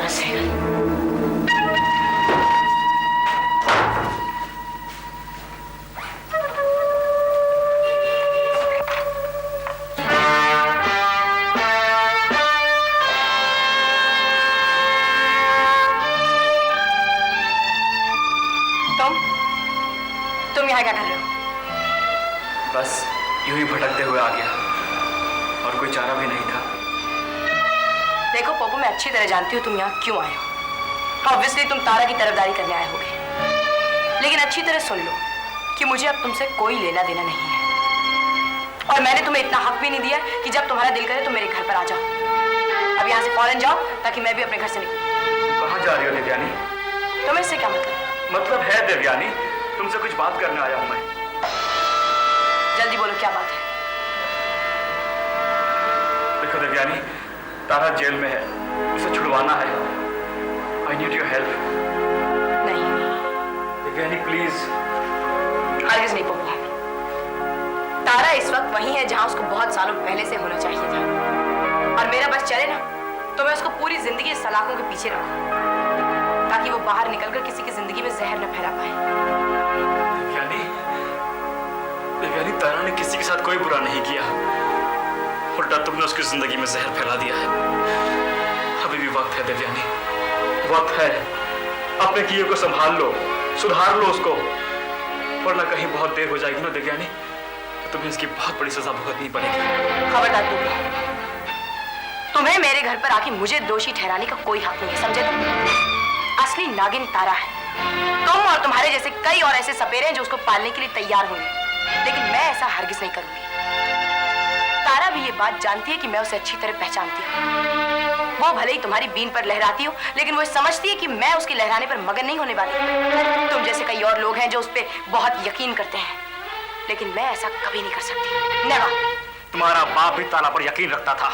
सेहल। तुम यहाँ क्या कर रहे हो? बस यूं ही भटकते हुए आ गया और कोई चारा भी नहीं था। देखो पोपो, मैं अच्छी तरह जानती हूँ तुम यहाँ क्यों आए हो। ऑब्वियसली तुम तारा की तरफदारी करने आए होगे, लेकिन अच्छी तरह सुन लो कि मुझे अब तुमसे कोई लेना देना नहीं है। और मैंने तुम्हें इतना हक भी नहीं दिया कि जब तुम्हारा दिल करे तो मेरे घर पर आ जाओ। अब यहाँ से फौरन जाओ ताकि मैं भी अपने घर से निकलूं। कहाँ जा रही हो देवयानी? तुम्हें इससे क्या मतलब? मतलब है देवयानी, तुमसे कुछ बात करने आया हूँ मैं। जल्दी बोलो, क्या बात है? देखो देवयानी, तारा जेल में है, उसे छुड़वाना है। I need your help. नहीं देवयानी प्लीज। हरगिज़ नहीं पोपो। तारा इस वक्त वही है जहां उसको बहुत सालों पहले से होना चाहिए था। और मेरा बस चले ना तो मैं उसको पूरी जिंदगी इस सलाखों के पीछे रखूं, ताकि वो बाहर निकलकर किसी की जिंदगी में जहर न फैला पाए। देवयानी, तारा ने किसी के साथ कोई बुरा नहीं किया, उल्टा तुमने उसकी जिंदगी में जहर फैला दिया है। अभी भी वक्त है देवयानी, वक्त है। अपने किए को संभाल लो, सुधार लो उसको, वरना कहीं बहुत देर हो जाएगी ना देवयानी, तो तुम्हें इसकी बहुत बड़ी सजा भुगतनी पड़ेगी। खबरदार पोपो, तुम्हें मेरे घर पर आके मुझे दोषी ठहराने का कोई हक नहीं है, समझे तुम? असली नागिन तारा है। तुम और तुम्हारे जैसे कई और ऐसे सपेरे हैं जो उसको पालने के लिए तैयार होंगे, लेकिन मैं ऐसा हरगिज नहीं करूंगी। तारा भी ये बात जानती है कि मैं उसे अच्छी तरह पहचानती हूँ। वो भले ही तुम्हारी बीन पर लहराती हो, लेकिन वो समझती है कि मैं उसके लहराने पर मगन नहीं होने वाली। तुम जैसे कई और लोग हैं जो उस पर बहुत यकीन करते हैं, लेकिन मैं ऐसा कभी नहीं कर सकती। नेवर। तुम्हारा बाप भी तारा पर यकीन रखता था।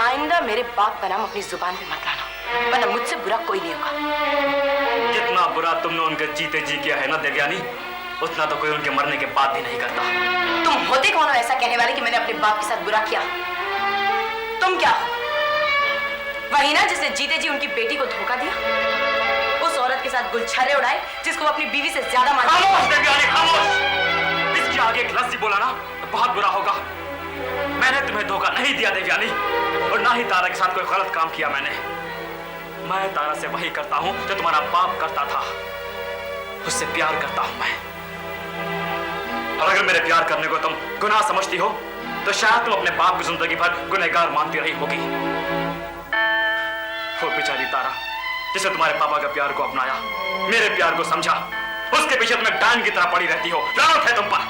आइंदा मेरे बाप का नाम अपनी जुबान पे मत लाना, वरना मुझसे बुरा कोई नहीं होगा। जितना बुरा तुमने उनके जीते जी किया है ना देवयानी, उतना तो कोई उनके मरने के बाद भी नहीं करता। तुम होते कौन हो ऐसा कहने वाले कि मैंने अपने बाप के साथ बुरा किया? तुम क्या हो? वही ना जिसने जीते जी उनकी बेटी को धोखा दिया, उस औरत के साथ गुलछर्रे उड़ाए जिसको अपनी बीवी से ज्यादा मानता है। खामोश देवयानी, खामोश। इसके आगे एक लफ्ज़ बोला ना तो बहुत बुरा होगा। मैंने तुम्हें धोखा नहीं दिया देवयानी, और ना ही तारा के साथ कोई गलत काम किया मैंने। मैं तारा से वही करता हूँ जो तुम्हारा बाप करता था, उससे प्यार करता हूँ मैं। और अगर मेरे प्यार करने को तुम गुनाह समझती हो तो शायद तुम अपने बाप की जिंदगी भर गुनहगार मानती रही होगी। वो बेचारी तारा जिसे तुम्हारे पापा का प्यार को अपनाया, मेरे प्यार को समझा, उसके पीछे तुम्हें डायन की तरह पड़ी रहती हो। लानत है तुम पर।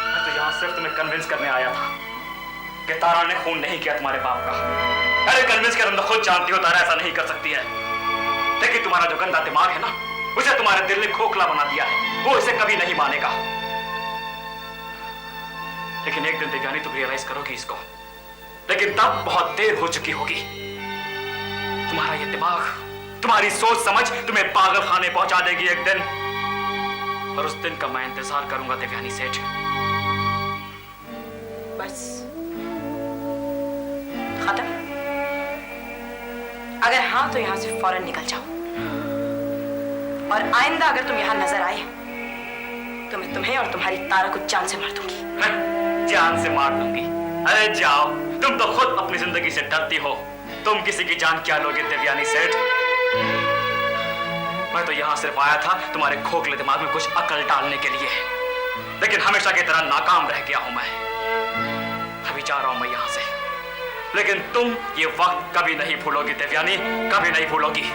मैं तो यहां सिर्फ तुम्हें कन्विंस करने आया था कि तारा ने खून नहीं किया तुम्हारे बाप का। अरे कन्विंस कर, तुम खुद जानती हो तारा ऐसा नहीं कर सकती है, लेकिन तुम्हारा जो गंदा दिमाग है ना, उसे तुम्हारे दिल ने खोखला बना दिया है। वो इसे कभी नहीं मानेगा। लेकिन एक दिन देवयानी तुम रियलाइज करोगी इसको, लेकिन तब बहुत देर हो चुकी होगी। तुम्हारा ये दिमाग, तुम्हारी सोच समझ तुम्हें पागल खाने पहुंचा देगी एक दिन, और उस दिन का मैं इंतजार करूंगा देवयानी सेठ। बस खत्म? अगर हाँ तो यहां से फौरन निकल जाओ, और आइंदा अगर तुम यहां नजर आए तो मैं तुम्हें और तुम्हारी तारा को जान से मार दूंगी। जान से मार दूंगी? अरे जाओ, तुम तो खुद अपनी जिंदगी से डरती हो। तुम किसी की जान क्या लोगे देवयानी सेठ? मैं तो यहां सिर्फ आया था तुम्हारे खोखले दिमाग में कुछ अकल डालने के लिए, लेकिन हमेशा की तरह नाकाम रह गया हूं मैं। अभी जा रहा हूं मैं यहां से, लेकिन तुम ये वक्त कभी नहीं भूलोगी देवयानी, कभी नहीं भूलोगी।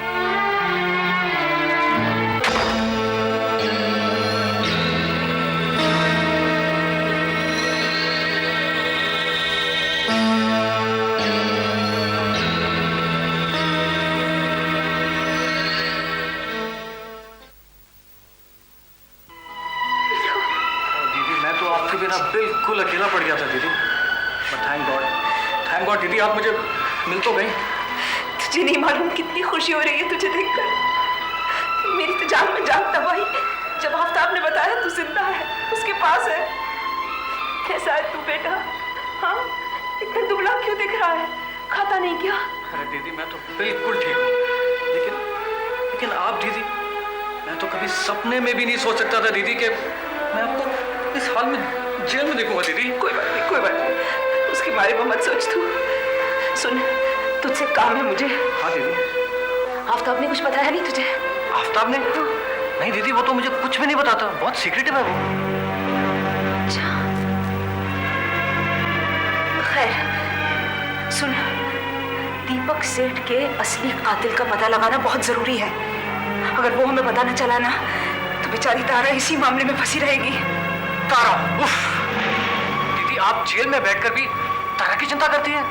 बिल्कुल अकेला पड़ गया था दीदी, बट थैंक गॉड दीदी आप मुझे मिल तो गई। तुझे नहीं मालूम कितनी खुशी हो रही है तुझे देखकर। मेरी तो जान में जान तब आई जब आफ्ताब ने बताया तू जिंदा है, उसके पास है। कैसा है तू बेटा? हाँ, इतना दुबला क्यों दिख रहा है? खाता नहीं क्या? अरे दीदी मैं तो बिल्कुल ठीक हूँ, लेकिन आप दीदी, मैं तो कभी सपने में भी नहीं सोच सकता था दीदी कि मैं आपको इस हाल में जेल में देखूंगा दीदी। कोई बात नहीं, कोई बात नहीं, उसके बारे में मत सोच तू। सुन, तुझसे काम है मुझे। हाँ दीदी। आफ्ताब ने कुछ बताया नहीं तुझे? आफ्ताब ने? नहीं दीदी, वो तो मुझे कुछ भी नहीं बताता, बहुत सीक्रेटिव है वो। अच्छा, खैर सुन, दीपक सेठ के असली कातिल का पता लगाना बहुत जरूरी है। अगर वो हमें पता न चला ना तो बेचारी तारा इसी मामले में फंसी रहेगी। तारा? उफ! दीदी आप जेल में बैठकर भी तारा की चिंता करती हैं?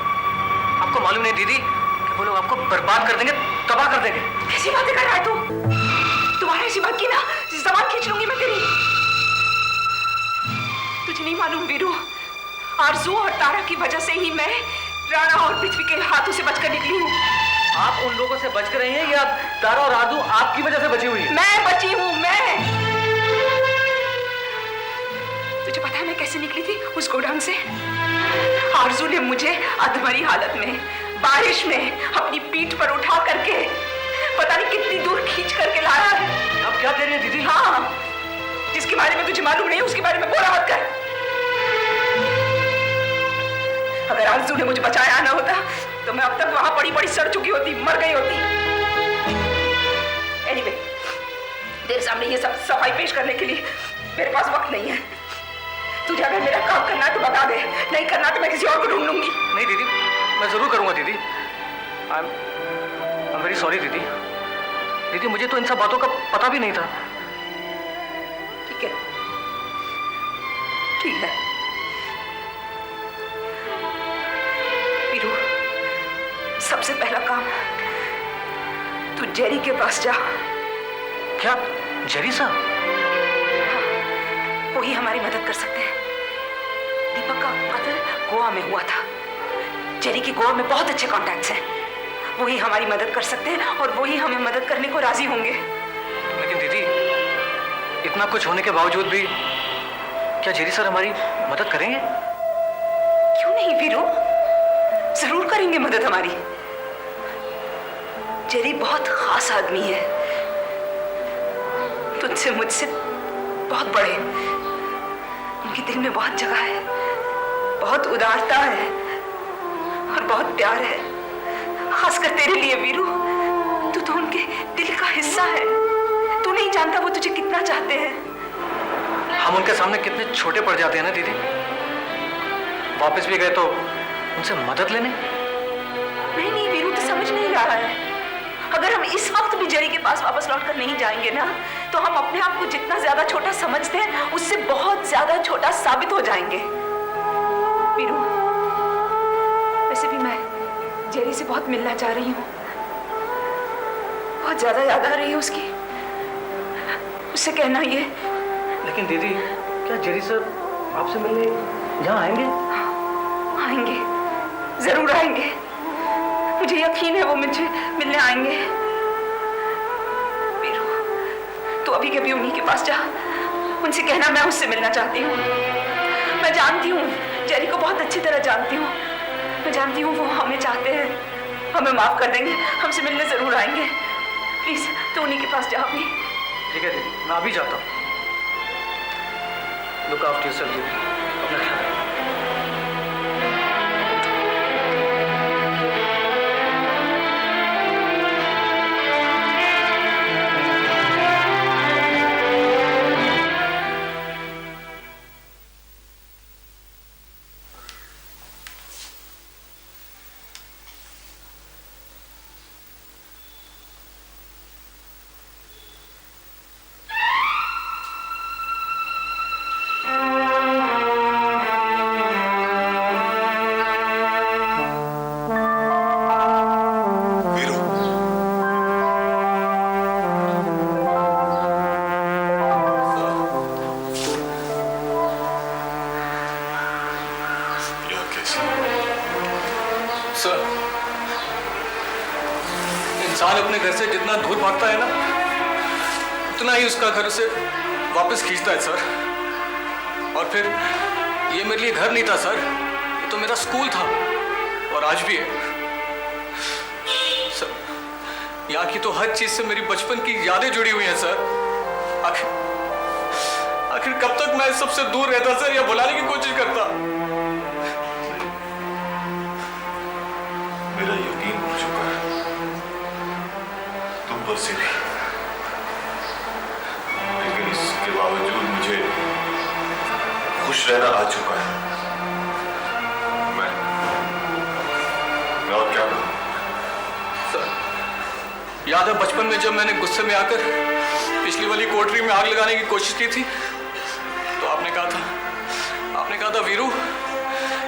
आपको मालूम नहीं दीदी कि वो लोग आपको बर्बाद कर देंगे, तबाह कर देंगे। कैसी बातें कर रहा है तू? तुम्हारा ऐसी बात की ना जबान खींच लूंगी मैं तेरी। तुझे नहीं मालूम वीरू, आरजू और तारा की वजह से ही मैं राणा और पृथ्वी के हाथों से बचकर निकली हूँ। आप उन लोगों से बच कर रही हैं या तारा और आरजू आपकी वजह से बची हुई है? मैं बची हूँ, मैं। तुझे पता है मैं कैसे निकली थी उस गोडाउन से? आरजू ने मुझे अधमरी हालत में बारिश में अपनी पीठ पर उठा करके पता नहीं कितनी दूर खींच करके लाया है। आप क्या कह रही हैं दीदी? हाँ, जिसके बारे में तुझे मालूम नहीं उसके बारे में बोला मत कर। अगर आरजू ने मुझे बचाया ना होता तो मैं अब तक वहां पड़ी पड़ी सड़ चुकी होती, मर गई होती। एनीवे, तेरे सामने ये सब सफाई पेश करने के लिए मेरे पास वक्त नहीं है। तुझे अगर मेरा काम करना है तो बता दे, नहीं करना तो मैं किसी और को ढूंढ लूंगी। नहीं दीदी, मैं जरूर करूंगा दीदी। आई एम वेरी सॉरी दीदी। दीदी मुझे तो इन सब बातों का पता भी नहीं था। ठीक है, ठीक है वीरू, सबसे पहला काम तू जेरी के पास जा। क्या जेरी साहब? वो ही हमारी मदद कर सकते हैं। दीपक का कत्ल गोवा में हुआ था। जेरी के गोवा में बहुत अच्छे कॉन्टैक्ट्स हैं। वो ही हमारी मदद कर सकते हैं और वो ही हमें मदद करने को राजी होंगे। लेकिन दीदी इतना कुछ होने के बावजूद भी क्या जेरी सर हमारी मदद करेंगे? क्यों नहीं वीरू, जरूर करेंगे मदद हमारी। जेरी बहुत खास आदमी है, तुझसे मुझसे बहुत बड़े। उनके दिल में बहुत जगह है, बहुत उदारता है और बहुत प्यार है, खासकर तेरे लिए वीरू। तू तो उनके दिल का हिस्सा है। तू नहीं जानता वो तुझे कितना चाहते हैं। हम उनके सामने कितने छोटे पड़ जाते हैं ना दीदी। वापस भी गए तो उनसे मदद लेने? नहीं नहीं वीरू, तो समझ नहीं रहा है। अगर हम इस वक्त भी जेरी के पास वापस लौटकर नहीं जाएंगे ना तो हम अपने आप को जितना ज्यादा छोटा समझते हैं उससे बहुत ज्यादा छोटा साबित हो जाएंगे। वीरू, वैसे भी मैं जेरी से बहुत मिलना चाह रही हूँ। बहुत ज्यादा याद आ रही है उसकी। उससे कहना ये। लेकिन दीदी क्या जेरी सर आपसे मिलने यहाँ आएंगे? आएंगे, जरूर आएंगे। मुझे यकीन है वो मुझे मिलने आएंगे। वीरू, तू अभी के अभी उन्हीं के पास जा। उनसे कहना मैं उससे मिलना चाहती हूँ। मैं जानती हूँ, जेरी को बहुत अच्छी तरह जानती हूँ। मैं जानती हूँ वो हमें चाहते हैं, हमें माफ कर देंगे, हमसे मिलने जरूर आएंगे। प्लीज तू उन्हीं के पास जा अभी। ठीक है दीदी, मैं अभी जाता हूँ। लुक आफ्टर योरसेल्फ दीदी, अपना ख्याल रखना। सर, इंसान अपने घर से जितना दूर भागता है ना उतना ही उसका घर उसे वापस खींचता है सर। और फिर ये मेरे लिए घर नहीं था सर, ये तो मेरा स्कूल था। और आज भी है। सर, यहाँ की तो हर चीज से मेरी बचपन की यादें जुड़ी हुई हैं सर। आखिर कब तक मैं इस सबसे दूर रहता सर, या भुलाने की कोशिश करता? मेरा यकीन उठ चुका है, तुम पर से भी, लेकिन इसके बावजूद मुझे खुश रहना आ चुका है। मैं और क्या करूं? सर, याद है बचपन में जब मैंने गुस्से में आकर पिछली वाली कोठरी में आग लगाने की कोशिश की थी, तो आपने कहा था वीरू,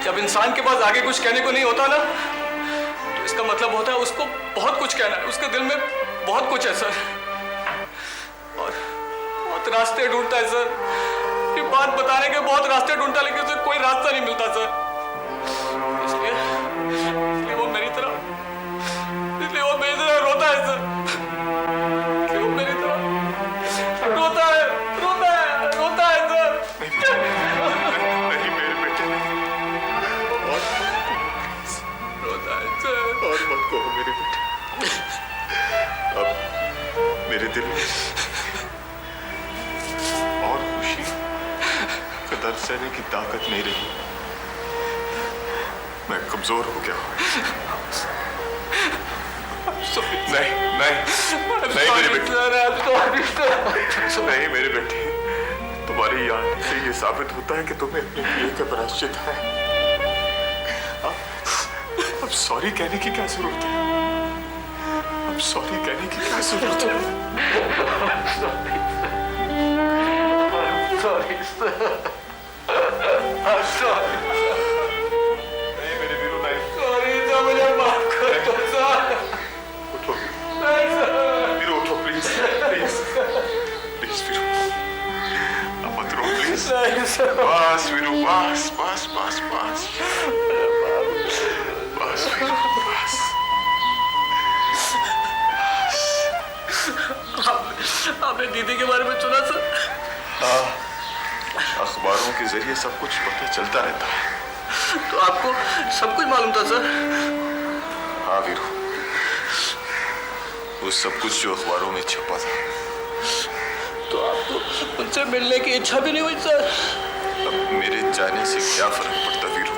जब इंसान के पास आगे कुछ कहने को नहीं होता ना, तो इसका मतलब होता है उसको बहुत कुछ कहना है, उसके दिल में बहुत कुछ है सर, और बहुत रास्ते ढूंढता है सर। ये बात बताने के बहुत रास्ते ढूंढता, लेकिन उसे कोई रास्ता नहीं मिलता सर। इसलिए वो मेरी तरह रोता है सर। इसलिए वो मेरी तरह रोता है सर। नहीं मेरे बेटे, और रोता है सर। और मत कहो मेरे बेटे। अब मेरे दिल में और खुशी का दर्द सहने की ताकत नहीं रही। मैं कमजोर हो गया हूं। नहीं मेरे बेटे, नहीं मेरे बेटे, तुम्हारी याद से ये साबित होता है कि तुम्हें अपने किए का प्रायश्चित है। अब सॉरी कहने की क्या जरूरत है? अब सॉरी कहने की क्या जरूरत है? नहीं मेरे वीरू, नहीं। मुझे माफ कर दो सर। उठो नहीं सर। वीरू, उठो प्लीज वीरू, अब मत रो प्लीज। नहीं सर। बस वीरू, बस बस बस बस बस वीरू, बस। आपने दीदी के बारे में सुना सर? हाँ, अखबारों के जरिए सब कुछ पता चलता रहता है। तो आपको सब कुछ मालूम था सर? हाँ वीरू, वो सब कुछ जो अखबारों में छपा था। तो आपको उनसे मिलने की इच्छा भी नहीं हुई सर? अब मेरे जाने से क्या फर्क पड़ता वीरू?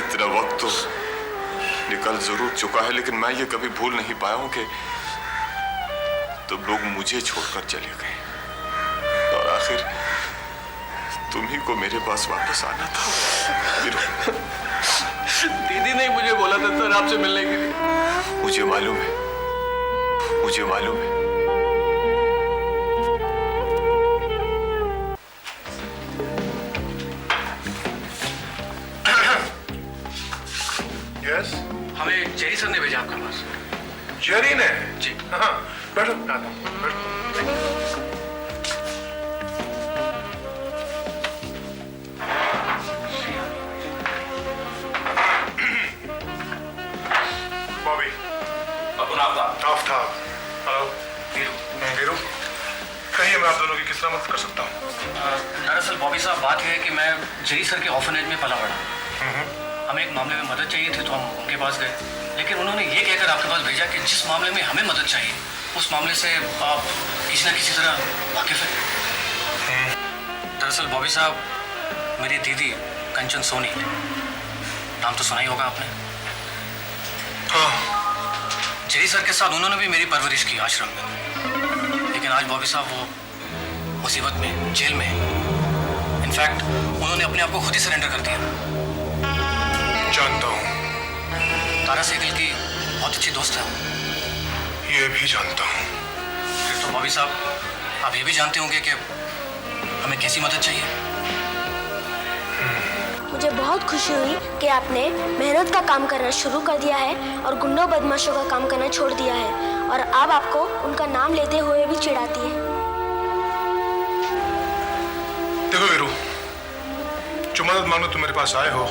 इतना वक्त तो निकल जरूर चुका है, लेकिन मैं ये कभी भूल नहीं पाया हूं कि तुम लोग मुझे छोड़कर चले गए, और आखिर तुम्ही को मेरे पास वापस आना था वीरू। दीदी ने मुझे बोला था सर आपसे मिलने के लिए। मुझे मालूम है, मुझे मालूम है। यस, हमें जेरी सर ने भेजा आपके पास। जेरी ने? जी। हाँ, बैठो, बैठो। बॉबी, आफ्ताब, हेलो, वीरू, कहिए मैं आप दोनों की किस तरह मदद कर सकता हूँ? दरअसल बॉबी साहब, बात यह है कि मैं जेरी सर के ऑर्फनेज में पला बड़ा। हमें एक मामले में मदद चाहिए थी, तो हम उनके पास गए, लेकिन उन्होंने ये कहकर आपके पास भेजा कि जिस मामले में हमें मदद चाहिए उस मामले से आप किसी न किसी तरह वाकिफ हैं। दरअसल बॉबी साहब, मेरी दीदी कंचन सोनी, नाम तो सुना ही होगा आपने। हाँ। जेरी सर के साथ उन्होंने भी मेरी परवरिश की आश्रम में, लेकिन आज बॉबी साहब वो मुसीबत में, जेल में। इनफैक्ट उन्होंने अपने आप को खुद ही सरेंडर कर दिया। जानता हूँ। तारा सहगल की बहुत अच्छी दोस्त है वो। ये भी जानता हूँ। फिर तो बॉबी साहब, आप ये भी जानते होंगे कि हमें कैसी मदद चाहिए। मुझे बहुत खुशी हुई कि आपने मेहनत का काम करना शुरू कर दिया है और गुंडों बदमाशों का काम करना छोड़ दिया है, और अब आपको उनका नाम लेते हुए भी चिढ़ाती है। देखो वीरू, जो मदद मांगो तुम मेरे पास आए हो,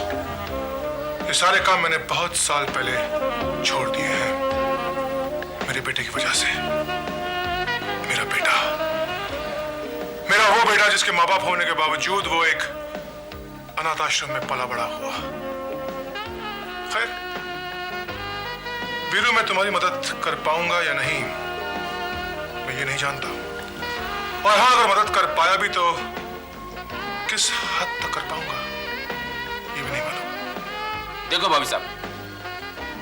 ये सारे काम मैंने बहुत साल पहले छोड़ दिए हैं, मेरे बेटे की वजह से। मेरा वो बेटा जिसके माँ बाप होने के बावजूद वो एक अनाथ आश्रम में पला बड़ा हुआ। वीरू, मैं तुम्हारी मदद कर पाऊंगा या नहीं मैं ये नहीं जानता, और हाँ, अगर मदद कर पाया भी तो किस हद तक कर पाऊंगा ये भी नहीं मालूम। देखो भाभी साहब,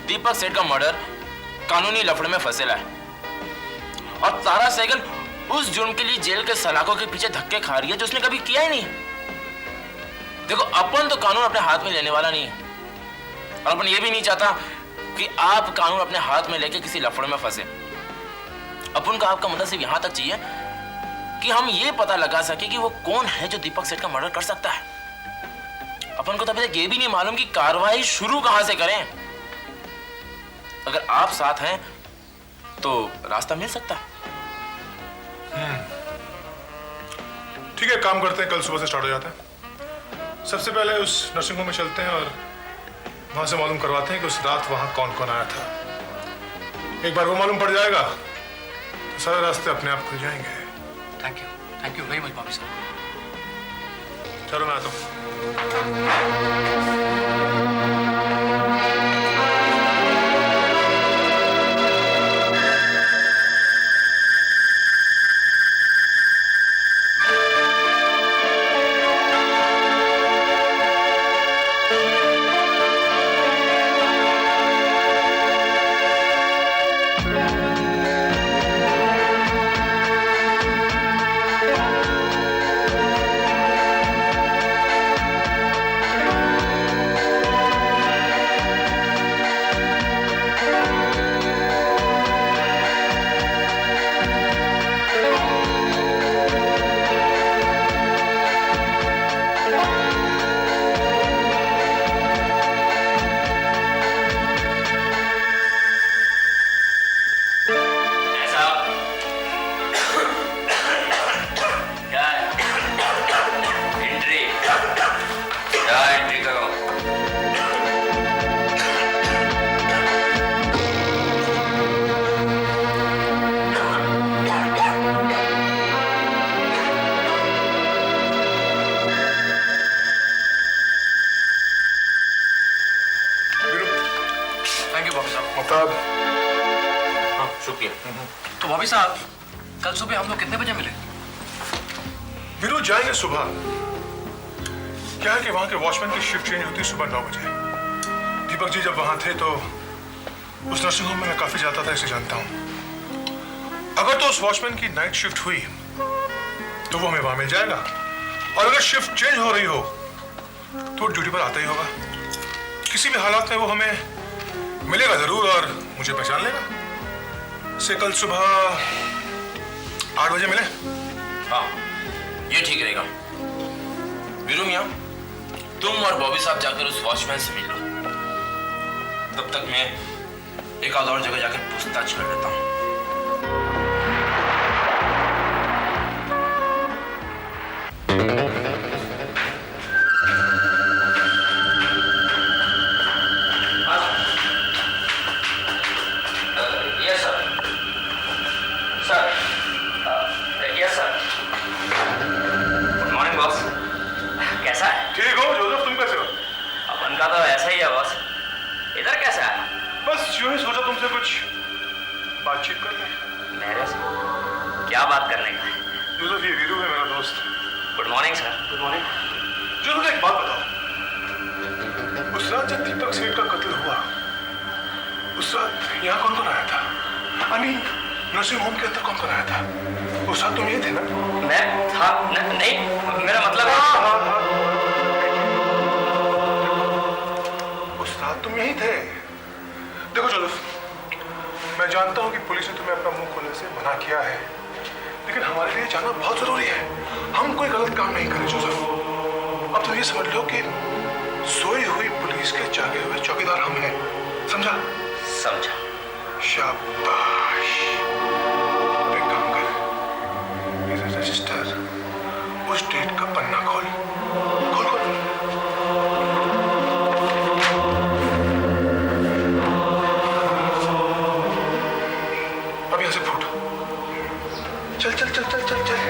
दीपक सेठ का मर्डर कानूनी लफड़े में फंसेला है और तारा सहगल उस जुर्म के लिए जेल के सलाखों के पीछे धक्के खा रही है जो उसने कभी किया ही नहीं। देखो, अपन तो कानून अपने हाथ में लेने वाला नहीं है और अपन ये भी नहीं चाहता कि आप कानून अपने हाथ में लेके किसी लफड़े में फंसे। अपन को आपका मदद सिर्फ यहां तक चाहिए कि हम ये पता लगा सके कि वो कौन है जो दीपक सेठ का मर्डर कर सकता है। अपन को तो अभी तक ये भी नहीं मालूम कि कार्रवाई शुरू कहां से करें। अगर आप साथ हैं तो रास्ता मिल सकता है। ठीक है, काम करते हैं, कल सुबह से स्टार्ट हो जाता है। सबसे पहले उस नर्सिंग होम में चलते हैं और वहां से मालूम करवाते हैं कि उस रात वहां कौन कौन आया था। एक बार वो मालूम पड़ जाएगा तो सारे रास्ते अपने आप खुल जाएंगे। Thank you very much Bobby साहब। चलो मैं आता हूँ। तो बॉबी साहब, कल सुबह हम लोग कितने बजे मिले? वीरू, जाएंगे सुबह। क्या है कि वहां के वॉचमैन की शिफ्ट चेंज होती है सुबह 9 बजे। दीपक जी जब वहां थे तो उस नर्सिंग होम में मैं काफी जाता था, इसे जानता हूं। अगर तो उस वॉचमैन की नाइट शिफ्ट हुई तो वो हमें वहां मिल जाएगा, और अगर शिफ्ट चेंज हो रही हो तो ड्यूटी पर आता ही होगा। किसी भी हालात में वो हमें मिलेगा जरूर और मुझे पहचान लेगा। से कल सुबह 8 बजे मिले। हाँ, ये ठीक रहेगा। वीरू मियां, तुम और बॉबी साहब जाकर उस वॉचमैन से मिल लो। तब तक मैं एक आध और जगह जाकर पूछताछ कर लेता हूँ। तुमसे कुछ बातचीत कर ले। मेरे से क्या बात करने का है? जोसेफ, ये वीरू है मेरा दोस्त। Good morning sir. Good morning. Joseph, एक बात बताओ, उस रात जब दीपक सेठ का कत्ल हुआ उस रात यहाँ कौन कौन आया था? अनी नर्सिंग होम के अंदर कौन कौन आया था? उस रात तुम ये थे ना? मैं था नहीं, मेरा मतलब है उस रात तुम यही थे। देखो जोसेफ, मैं जानता हूँ कि पुलिस ने तुम्हें अपना मुंह खोलने से मना किया है, लेकिन हमारे लिए जाना बहुत जरूरी है। हम कोई गलत काम नहीं करें जोसेफ। अब तुम ये समझ लो कि सोई हुई पुलिस के जागे हुए चौकीदार हम हैं, समझा? समझा। शाबाश। एक काम कर, मेरे रजिस्टर उस डेट का पन्ना खोल खोल खोल। अब यहां से फूट। चल चल चल चल चल चल।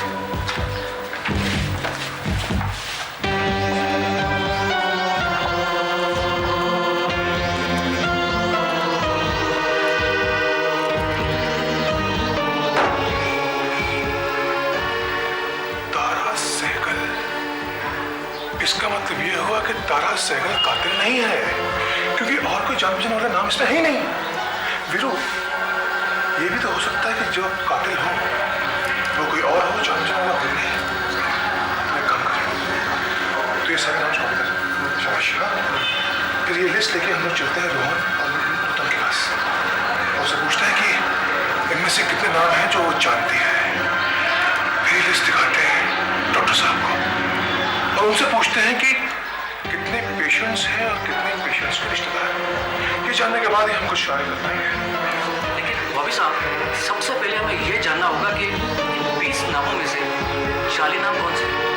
विकास सहगल कातिल नहीं है, क्योंकि और कोई जान बूझने वाला नाम इसमें है ही नहीं। वीरू, ये भी तो हो सकता है कि जो कातिल हो वो कोई और हो, जान बूझने वाला कोई नहीं। मैं काम करूँ तो ये सारे नाम छोड़ दे। शाबाश। फिर ये लिस्ट लेके हम लोग चलते हैं रोहन और उत्तम के पास, और उससे पूछते हैं कि इनमें से कितने नाम हैं जो वो जानती है। फिर ये लिस्ट दिखाते हैं डॉक्टर साहब को और उनसे पूछते हैं कि कितने पेशेंट्स हैं और कितने पेशेंट्स के रिश्तेदार। ये जानने के बाद ही हम कुछ ट्राई कर पाएंगे। लेकिन बॉबी साहब, सबसे पहले हमें ये जानना होगा कि इन 20 नामों में से शाली नाम कौन से है?